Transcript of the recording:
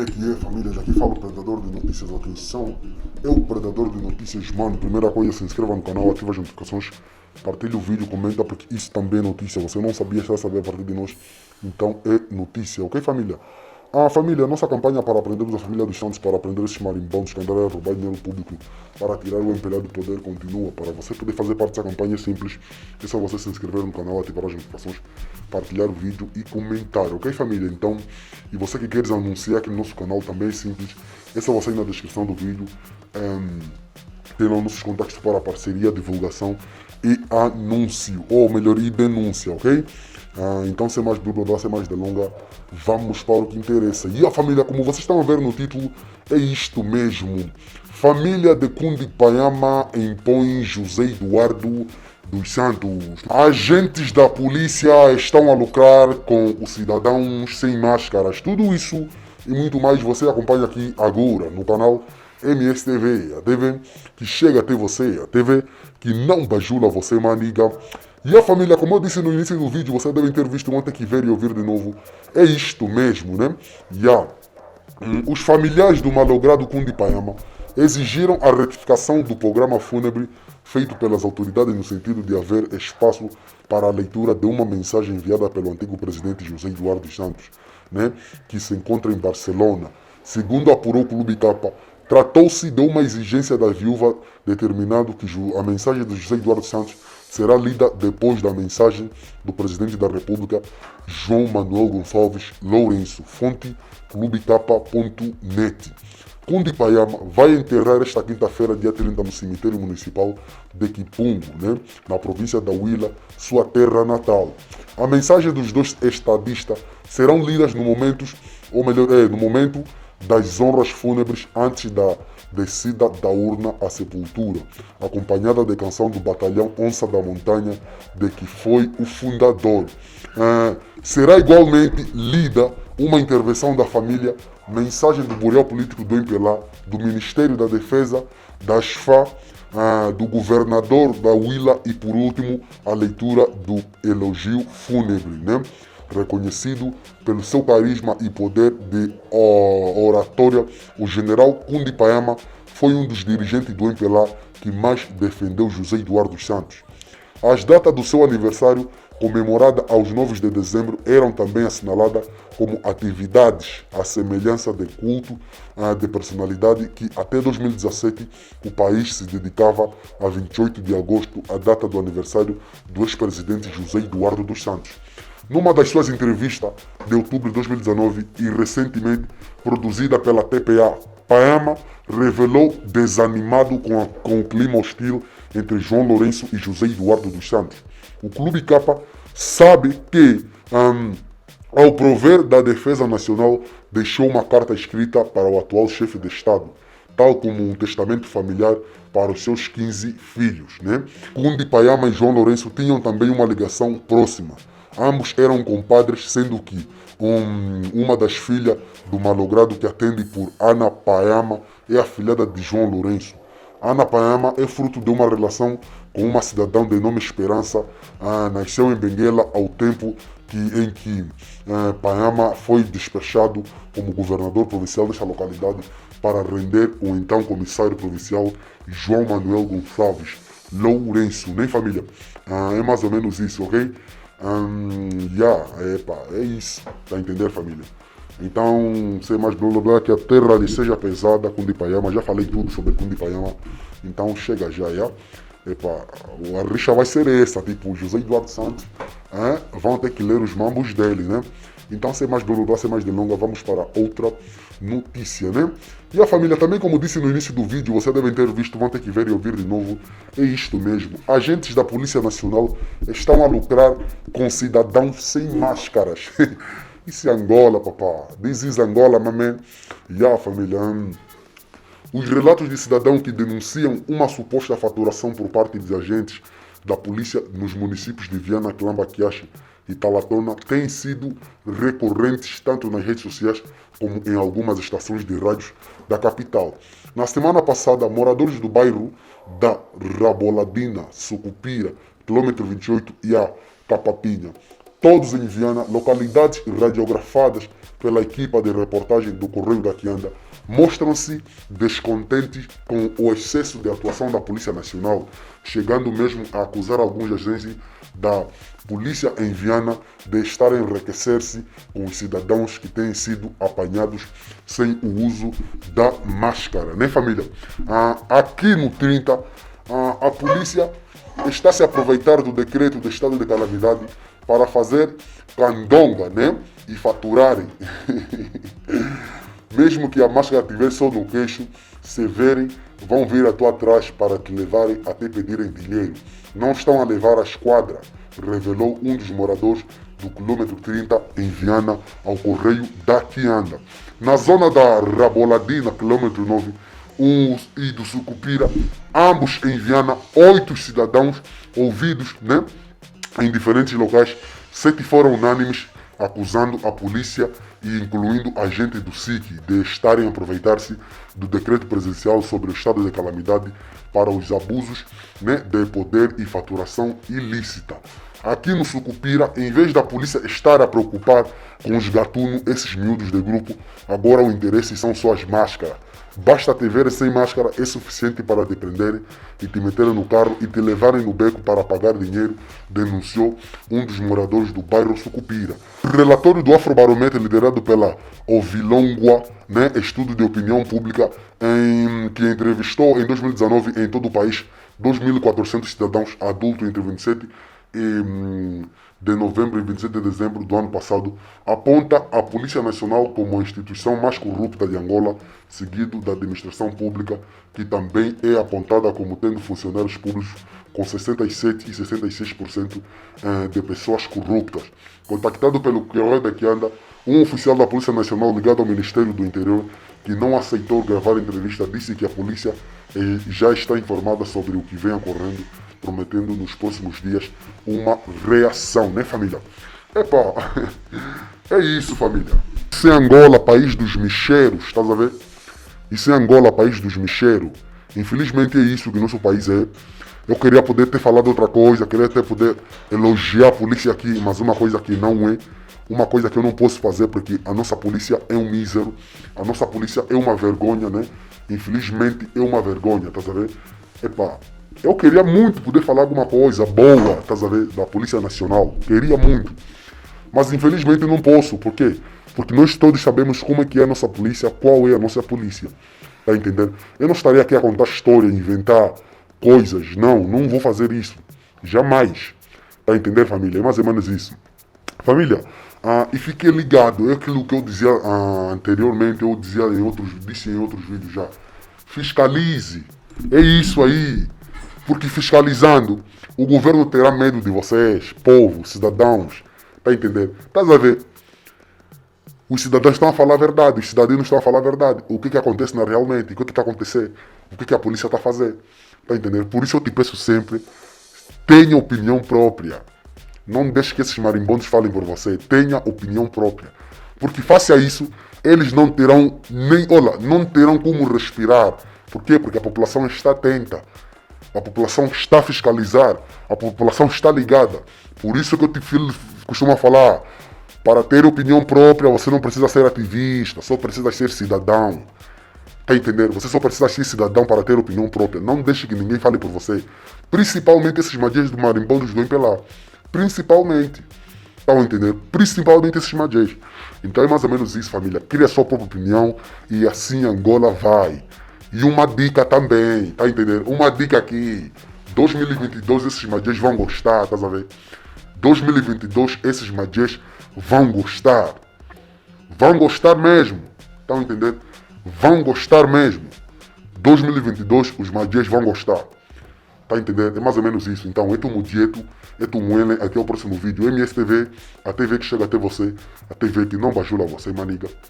que é, família? Já aqui fala o Predador de Notícias. Atenção, é o Predador de Notícias, mano. Primeira coisa, se inscreva no canal, ativa as notificações, partilhe o vídeo, comenta, porque isso também é notícia. Você não sabia, já saber a partir de nós. Então é notícia, ok, família? Família, nossa campanha para aprendermos a família dos Santos, para aprender esses marimbondos que andaram a roubar dinheiro público, para tirar o empelhado do poder, continua. Para você poder fazer parte dessa campanha é simples. É só você se inscrever no canal, ativar as notificações, partilhar o vídeo e comentar, ok, família? Então, e você que queres anunciar aqui no nosso canal também é simples. É só você ir na descrição do vídeo. Tem lá nossos contactos para parceria, divulgação e anúncio, ou melhor, e denúncia, ok? Então, sem mais blá blá blá, sem mais delonga, vamos para o que interessa. E a família, como vocês estão a ver no título, é isto mesmo. Família de Cundipayama impõe José Eduardo dos Santos. Agentes da polícia estão a lucrar com os cidadãos sem máscaras. Tudo isso e muito mais você acompanha aqui agora no canal MSTV, a TV que chega até você, a TV que não bajula você, maniga. E a família, como eu disse no início do vídeo, você deve ter visto ontem que ver e ouvir de novo. É isto mesmo, né? Os familiares do malogrado Cundipayama exigiram a retificação do programa fúnebre feito pelas autoridades no sentido de haver espaço para a leitura de uma mensagem enviada pelo antigo presidente José Eduardo dos Santos, né, que se encontra em Barcelona. Segundo apurou o Clube Capa, tratou-se de uma exigência da viúva, determinando que a mensagem de José Eduardo dos Santos será lida depois da mensagem do presidente da República, João Manuel Gonçalves Lourenço, fonte clubecapa.net. Cundipayama vai enterrar esta quinta-feira, dia 30, no cemitério municipal de Quipungo, né, na província da Huila, sua terra natal. A mensagem dos dois estadistas serão lidas no momento das honras fúnebres antes da descida da urna à sepultura, acompanhada de canção do batalhão Onça da Montanha, de que foi o fundador. Será igualmente lida uma intervenção da família, mensagem do Bureau Político do MPLA, do Ministério da Defesa, da SFA, do governador da Huila e, por último, a leitura do elogio fúnebre, né? Reconhecido pelo seu carisma e poder de oratória, o general Cundipayama foi um dos dirigentes do MPLA que mais defendeu José Eduardo dos Santos. As datas do seu aniversário, comemorada aos 9 de dezembro, eram também assinaladas como atividades à semelhança de culto de personalidade que até 2017 o país se dedicava a 28 de agosto, a data do aniversário do ex-presidente José Eduardo dos Santos. Numa das suas entrevistas de outubro de 2019 e recentemente produzida pela TPA, Payama revelou desanimado com o clima hostil entre João Lourenço e José Eduardo dos Santos. O Clube Capa sabe que, ao prover da Defesa Nacional, deixou uma carta escrita para o atual chefe de Estado, tal como um testamento familiar para os seus 15 filhos, né? Cundipayama e João Lourenço tinham também uma ligação próxima. Ambos eram compadres, sendo que uma das filhas do malogrado que atende por Ana Payama é a filhada de João Lourenço. Ana Payama é fruto de uma relação com uma cidadã de nome Esperança. Nasceu em Benguela ao tempo em que Payama foi despechado como governador provincial desta localidade para render o então comissário provincial João Manuel Gonçalves Lourenço, nem família. É mais ou menos isso, ok? É isso, tá a entender, família? Então, sem mais blá blá blá, que a terra lhe seja pesada, Cundipayama, já falei tudo sobre Cundipayama, então chega já, a rixa vai ser essa, tipo, José Eduardo Santos, vão ter que ler os mambos dele, né? Então, sem mais blá blá blá, sem mais delonga, vamos para outra notícia, né? E a família, também como disse no início do vídeo, você deve ter visto, vão ter que ver e ouvir de novo, é isto mesmo. Agentes da Polícia Nacional estão a lucrar com cidadãos sem máscaras. Isso é Angola, papá. This is Angola, mamãe. Família. Os relatos de cidadãos que denunciam uma suposta faturação por parte de agentes da polícia nos municípios de Viana, Clamba, Quiache e Talatona têm sido recorrentes tanto nas redes sociais como em algumas estações de rádios da capital. Na semana passada, moradores do bairro da Raboladina, Sucupira, quilômetro 28 e a Capapinha, todos em Viana, localidades radiografadas pela equipa de reportagem do Correio da Quianda, mostram-se descontentes com o excesso de atuação da Polícia Nacional, chegando mesmo a acusar alguns agentes da polícia em Viana de estarem a enriquecer-se com os cidadãos que têm sido apanhados sem o uso da máscara, né, família? Aqui no 30, a polícia está se a aproveitar do decreto de estado de calamidade para fazer candonga, né? E faturarem. Mesmo que a máscara estiver só no queixo, se verem, vão vir à tua atrás para te levarem até pedirem dinheiro. Não estão a levar a esquadra, revelou um dos moradores do quilômetro 30 em Viana ao Correio da Quianda. Na zona da Raboladina, quilômetro 9, e do Sucupira, ambos em Viana, 8 cidadãos ouvidos, né, em diferentes locais, 7 foram unânimes acusando a polícia e incluindo agentes do SIC de estarem a aproveitar-se do decreto presidencial sobre o estado de calamidade para os abusos, né, de poder e faturação ilícita. Aqui no Sucupira, em vez da polícia estar a preocupar com os gatunos, esses miúdos de grupo, agora o interesse são só as máscaras. Basta te verem sem máscara é suficiente para te prenderem e te meterem no carro e te levarem no beco para pagar dinheiro, denunciou um dos moradores do bairro Sucupira. O relatório do Afrobarometro, liderado pela Ovilongua, né, estudo de opinião pública, que entrevistou em 2019 em todo o país 2.400 cidadãos adultos entre 27 de novembro e 27 de dezembro do ano passado, aponta a Polícia Nacional como a instituição mais corrupta de Angola, seguido da administração pública, que também é apontada como tendo funcionários públicos com 67% e 66% de pessoas corruptas. Contactado pelo Correio da Quianda, um oficial da Polícia Nacional ligado ao Ministério do Interior, que não aceitou gravar a entrevista, disse que a polícia já está informada sobre o que vem ocorrendo, prometendo nos próximos dias uma reação, né, família? Epa, é isso, família. Isso é Angola, país dos micheiros, estás a ver? Isso é Angola, país dos micheiros. Infelizmente é isso que nosso país é. Eu queria poder ter falado outra coisa, queria até poder elogiar a polícia aqui, mas uma coisa que não é, uma coisa que eu não posso fazer, porque a nossa polícia é um mísero, a nossa polícia é uma vergonha, né? Infelizmente é uma vergonha, estás a ver? Epa, eu queria muito poder falar alguma coisa boa, estás a ver, da Polícia Nacional. Queria muito. Mas infelizmente não posso. Por quê? Porque nós todos sabemos como é que é a nossa polícia, qual é a nossa polícia. Tá entendendo? Eu não estaria aqui a contar história, inventar coisas. Não vou fazer isso. Jamais. Tá entendendo, família? É mais ou menos isso. Família, e fiquei ligado. É aquilo que eu dizia anteriormente, eu disse em outros vídeos já. Fiscalize. É isso aí. Porque fiscalizando, o governo terá medo de vocês, povo, cidadãos. Tá entendendo? Estás a ver? Os cidadãos estão a falar a verdade, os cidadãos estão a falar a verdade. O que acontece realmente, o que está acontecendo, o que a polícia está a fazer. Tá entendendo? Por isso eu te peço sempre, tenha opinião própria. Não deixe que esses marimbondos falem por você. Tenha opinião própria. Porque face a isso, eles não terão não terão como respirar. Por quê? Porque a população está atenta. A população está a fiscalizar, a população está ligada. Por isso que eu te costumo falar, para ter opinião própria, você não precisa ser ativista, só precisa ser cidadão. Tá entendendo? Você só precisa ser cidadão para ter opinião própria. Não deixe que ninguém fale por você. Principalmente esses magias do marimbondo do MPLA. Principalmente. Estão entendendo? Principalmente esses magias. Então é mais ou menos isso, família. Cria a sua própria opinião e assim Angola vai. E uma dica também, tá entendendo? Uma dica aqui. 2022 esses magias vão gostar, tá sabendo? 2022 esses magias vão gostar. Vão gostar mesmo. Estão entendendo? Vão gostar mesmo. 2022 os magias vão gostar. Tá entendendo? É mais ou menos isso. Então, é tu Mudieto, é tu Muele, até o próximo vídeo. MSTV, a TV que chega até você, a TV que não bajula você, maniga.